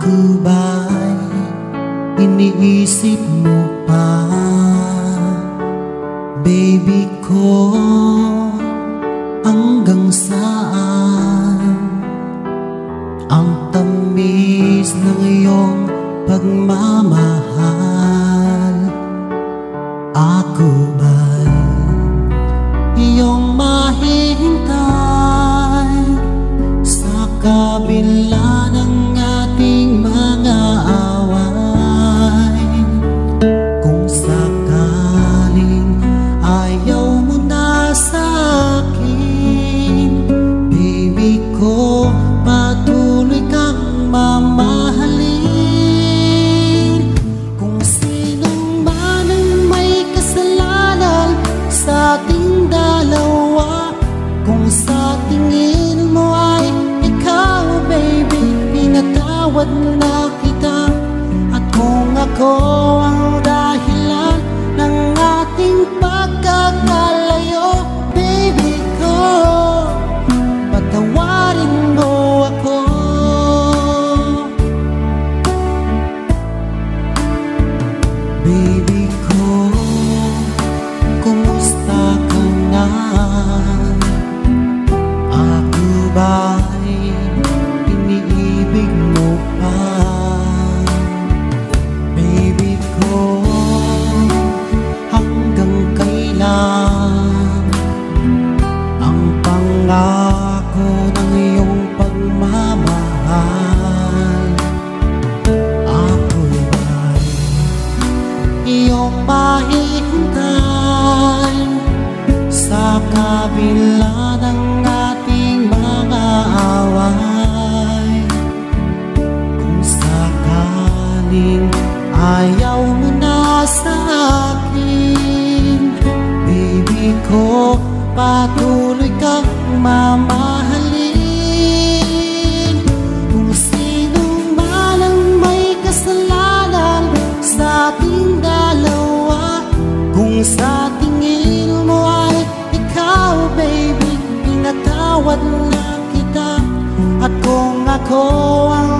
Ako ba'y iniisip mo pa, baby ko, hanggang saan ang tamis ng iyong pagmamahal? Ako ba'y iyong mahihintay sa kabila ng ating mga away? Kung sakaling ayaw mo na sa akin, baby ko, patuloy kang mamahalin. Kung sinong man ang may kasalanan sa ating dalawa, kung sa tingin mo ay ikaw, baby, pinatawad na kita. At kung ako ang dahilan ng ating pagkakalayo, baby ko, patawarin mo ako. Baby ko, kumusta ka na? Ako ba'y iniibig mo pa? Baby ko, hanggang kailan ang pangako ng iyong pagmamahal? Ako ba'y iyong mahihintay sa kabila ng ating mga away? Kung sakaling ayaw mo na sa akin, baby ko, patuloy kang mamahalin. Kung sino man ang may kasalanan sa ating dalawa, kung sa tingin mo ay ikaw, baby, pinatawad na kita. At kung ako ang